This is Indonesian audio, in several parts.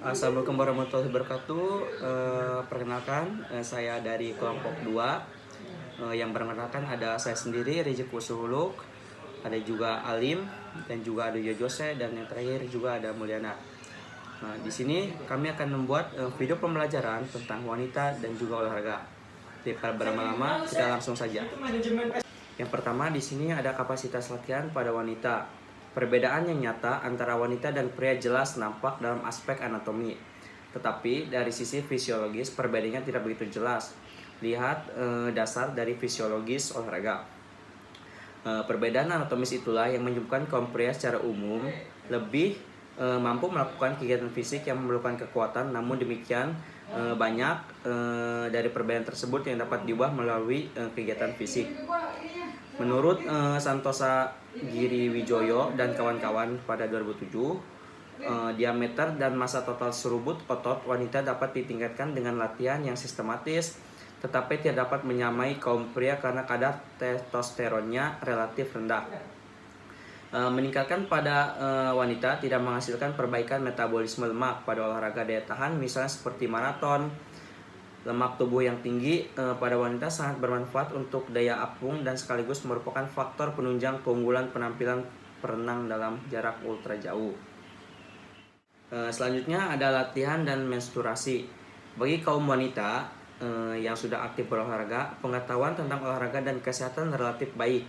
Assalamualaikum warahmatullahi wabarakatuh. Perkenalkan, saya dari kelompok 2. Yang perkenalkan ada saya sendiri, Rizky Kusuhuluk, ada juga Alim, dan juga ada Jose, dan yang terakhir juga ada Mulyana. Nah, di sini kami akan membuat video pembelajaran tentang wanita dan juga olahraga. Daripada berlama-lama, kita langsung saja. Yang pertama di sini ada kapasitas latihan pada wanita. Perbedaan yang nyata antara wanita dan pria jelas nampak dalam aspek anatomi. Tetapi dari sisi fisiologis perbedaannya tidak begitu jelas. Lihat dasar dari fisiologis olahraga. Perbedaan anatomis itulah yang menyebabkan kaum pria secara umum lebih mampu melakukan kegiatan fisik yang memerlukan kekuatan. Namun demikian banyak dari perbedaan tersebut yang dapat diubah melalui kegiatan fisik. Menurut Santosa Giriwijoyo dan kawan-kawan pada 2007, diameter dan massa total serubut otot wanita dapat ditingkatkan dengan latihan yang sistematis, tetapi tidak dapat menyamai kaum pria karena kadar testosteronnya relatif rendah. Meningkatkan pada wanita tidak menghasilkan perbaikan metabolisme lemak pada olahraga daya tahan, misalnya seperti maraton. Lemak tubuh yang tinggi pada wanita sangat bermanfaat untuk daya apung dan sekaligus merupakan faktor penunjang keunggulan penampilan perenang dalam jarak ultra jauh. Selanjutnya ada latihan dan menstruasi. Bagi kaum wanita yang sudah aktif berolahraga, pengetahuan tentang olahraga dan kesehatan relatif baik.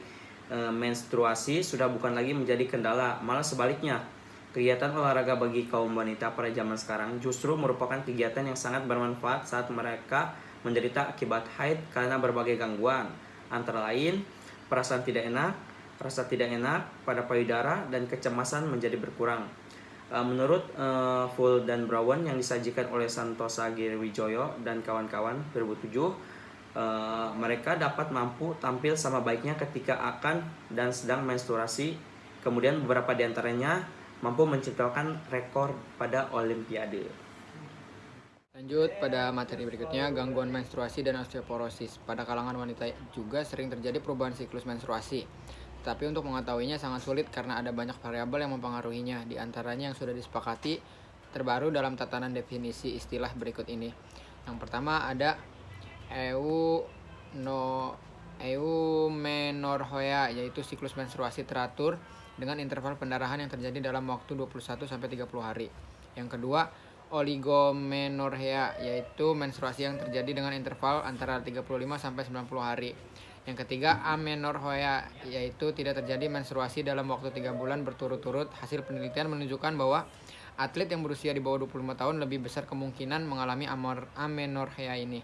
Menstruasi sudah bukan lagi menjadi kendala, malah sebaliknya. Kegiatan olahraga bagi kaum wanita pada zaman sekarang justru merupakan kegiatan yang sangat bermanfaat saat mereka menderita akibat haid karena berbagai gangguan, antara lain perasaan tidak enak, rasa tidak enak pada payudara, dan kecemasan menjadi berkurang. Menurut Full dan Brown yang disajikan oleh Santosa Giriwijoyo dan kawan-kawan 2007, mereka dapat mampu tampil sama baiknya ketika akan dan sedang menstruasi. Kemudian beberapa di antaranya mampu menciptakan rekor pada Olimpiade. Lanjut pada materi berikutnya, gangguan menstruasi dan osteoporosis. Pada kalangan wanita juga sering terjadi perubahan siklus menstruasi. Tapi untuk mengetahuinya sangat sulit karena ada banyak variabel yang mempengaruhinya. Di antaranya yang sudah disepakati terbaru dalam tatanan definisi istilah berikut ini. Yang pertama ada eumenorrhoea, yaitu siklus menstruasi teratur dengan interval pendarahan yang terjadi dalam waktu 21-30 hari. Yang kedua, oligomenorrhea, yaitu menstruasi yang terjadi dengan interval antara 35-90 hari. Yang ketiga, amenorrhoea, yaitu tidak terjadi menstruasi dalam waktu 3 bulan berturut-turut. Hasil penelitian menunjukkan bahwa atlet yang berusia di bawah 25 tahun lebih besar kemungkinan mengalami amenorrhea ini.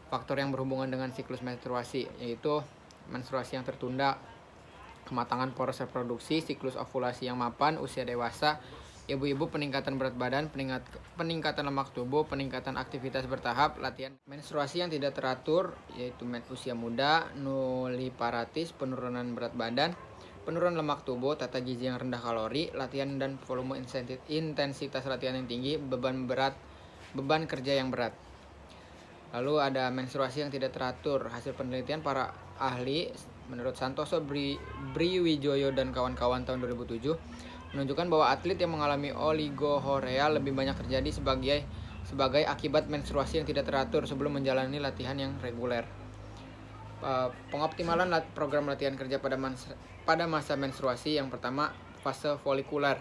Faktor yang berhubungan dengan siklus menstruasi yaitu menstruasi yang tertunda, kematangan poros reproduksi, siklus ovulasi yang mapan, usia dewasa, ibu-ibu, peningkatan berat badan, peningkatan lemak tubuh, peningkatan aktivitas bertahap, latihan menstruasi yang tidak teratur yaitu usia muda, nulliparatis, penurunan berat badan, penurunan lemak tubuh, tata gizi yang rendah kalori, latihan dan volume intensitas latihan yang tinggi, beban kerja yang berat. Lalu ada menstruasi yang tidak teratur. Hasil penelitian para ahli menurut Santoso Briwijoyo dan kawan-kawan tahun 2007 menunjukkan bahwa atlet yang mengalami oligohorea lebih banyak terjadi sebagai akibat menstruasi yang tidak teratur sebelum menjalani latihan yang reguler. Pengoptimalan program latihan kerja pada masa menstruasi. Yang pertama, fase folikuler.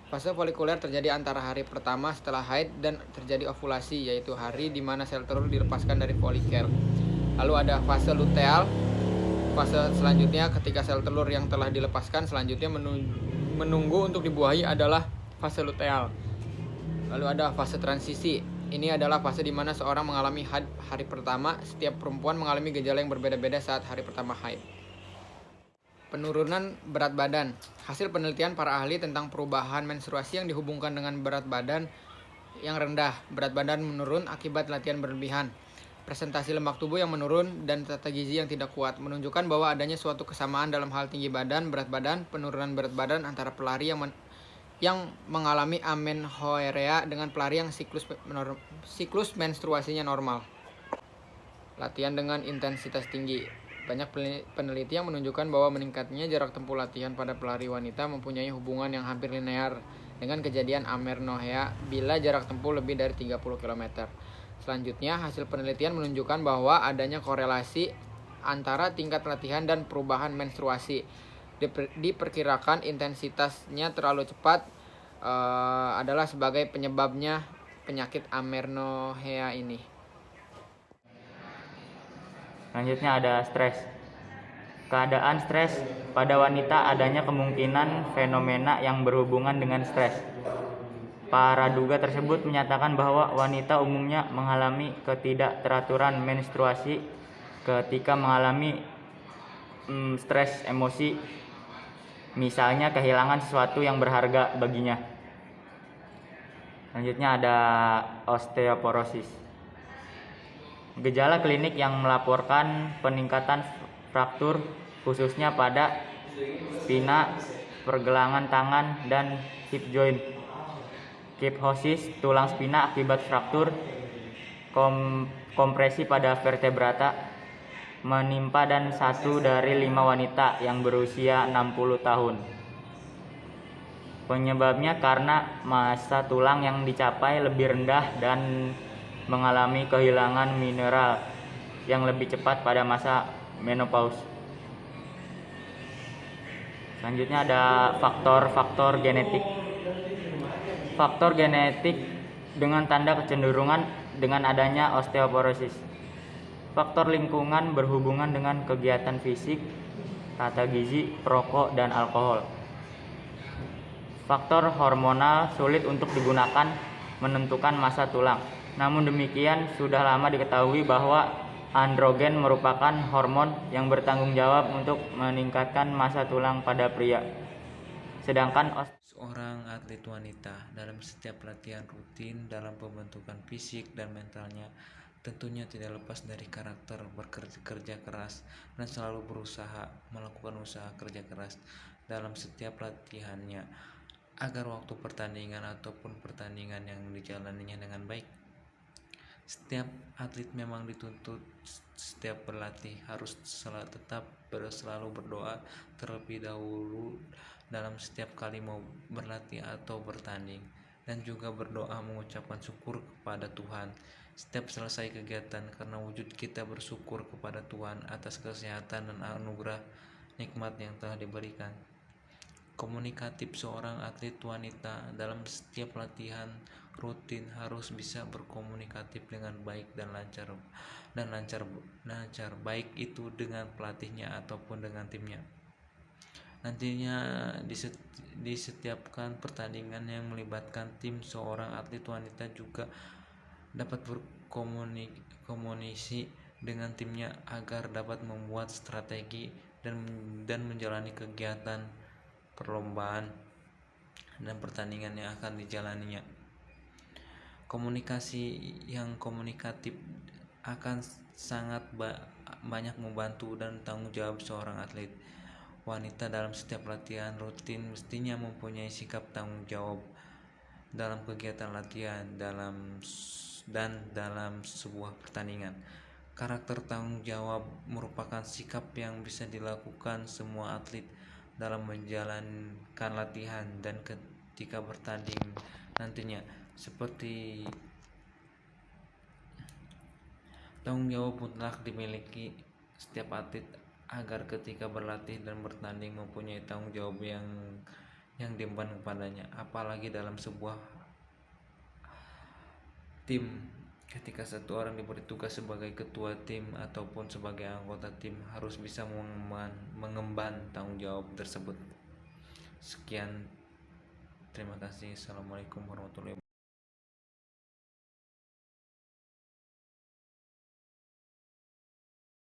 Fase folikuler terjadi antara hari pertama setelah haid dan terjadi ovulasi, yaitu hari di mana sel telur dilepaskan dari folikel. Lalu ada fase luteal. Fase selanjutnya ketika sel telur yang telah dilepaskan selanjutnya menunggu untuk dibuahi adalah fase luteal. Lalu ada fase transisi. Ini adalah fase di mana seorang mengalami haid hari pertama. Setiap perempuan mengalami gejala yang berbeda-beda saat hari pertama haid. Penurunan berat badan. Hasil penelitian para ahli tentang perubahan menstruasi yang dihubungkan dengan berat badan yang rendah. Berat badan menurun akibat latihan berlebihan. Presentasi lemak tubuh yang menurun dan tata gizi yang tidak kuat menunjukkan bahwa adanya suatu kesamaan dalam hal tinggi badan, berat badan, penurunan berat badan antara pelari yang mengalami amenorrhoea dengan pelari yang siklus menstruasinya normal. Latihan dengan intensitas tinggi. Banyak peneliti yang menunjukkan bahwa meningkatnya jarak tempuh latihan pada pelari wanita mempunyai hubungan yang hampir linear dengan kejadian Amernohea bila jarak tempuh lebih dari 30 km. Selanjutnya, hasil penelitian menunjukkan bahwa adanya korelasi antara tingkat latihan dan perubahan menstruasi. Diperkirakan intensitasnya terlalu cepat adalah sebagai penyebabnya penyakit Amernohea ini. Selanjutnya ada stres. Keadaan stres pada wanita adanya kemungkinan fenomena yang berhubungan dengan stres. Para duga tersebut menyatakan bahwa wanita umumnya mengalami ketidakteraturan menstruasi ketika mengalami stres emosi, misalnya kehilangan sesuatu yang berharga baginya. Selanjutnya ada osteoporosis. Gejala klinik yang melaporkan peningkatan fraktur khususnya pada spina, pergelangan tangan, dan hip joint. Kyphosis tulang spina akibat fraktur, kompresi pada vertebrata menimpa dan 1 dari 5 wanita yang berusia 60 tahun. Penyebabnya karena massa tulang yang dicapai lebih rendah dan mengalami kehilangan mineral yang lebih cepat pada masa menopause. Selanjutnya ada faktor-faktor genetik. Faktor genetik dengan tanda kecenderungan dengan adanya osteoporosis. Faktor lingkungan berhubungan dengan kegiatan fisik, tata gizi, perokok, dan alkohol. Faktor hormonal sulit untuk digunakan menentukan massa tulang. Namun demikian, sudah lama diketahui bahwa androgen merupakan hormon yang bertanggung jawab untuk meningkatkan massa tulang pada pria. Sedangkan seorang atlet wanita dalam setiap latihan rutin dalam pembentukan fisik dan mentalnya tentunya tidak lepas dari karakter bekerja keras dan selalu berusaha melakukan usaha kerja keras dalam setiap latihannya agar waktu pertandingan ataupun pertandingan yang dijalaninya dengan baik. Setiap atlet memang dituntut setiap berlatih harus tetap selalu berdoa terlebih dahulu dalam setiap kali mau berlatih atau bertanding, dan juga berdoa mengucapkan syukur kepada Tuhan setiap selesai kegiatan, karena wujud kita bersyukur kepada Tuhan atas kesehatan dan anugerah nikmat yang telah diberikan. Komunikatif seorang atlet wanita dalam setiap latihan rutin harus bisa berkomunikatif dengan baik dan lancar baik itu dengan pelatihnya ataupun dengan timnya. Nantinya disetiapkan pertandingan yang melibatkan tim, seorang atlet wanita juga dapat berkomunikasi dengan timnya agar dapat membuat strategi dan menjalani kegiatan perlombaan dan pertandingan yang akan dijalaninya. Komunikasi yang komunikatif akan sangat banyak membantu dan tanggung jawab seorang atlet wanita dalam setiap latihan rutin mestinya mempunyai sikap tanggung jawab dalam kegiatan latihan dalam sebuah pertandingan. Karakter tanggung jawab merupakan sikap yang bisa dilakukan semua atlet dalam menjalankan latihan dan ketika bertanding nantinya. Seperti tanggung jawab mutlak dimiliki setiap atlet agar ketika berlatih dan bertanding mempunyai tanggung jawab yang diemban kepadanya, apalagi dalam sebuah tim. Ketika satu orang diberi tugas sebagai ketua tim ataupun sebagai anggota tim harus bisa mengemban tanggung jawab tersebut. Sekian, terima kasih. Assalamualaikum warahmatullahi wabarakatuh.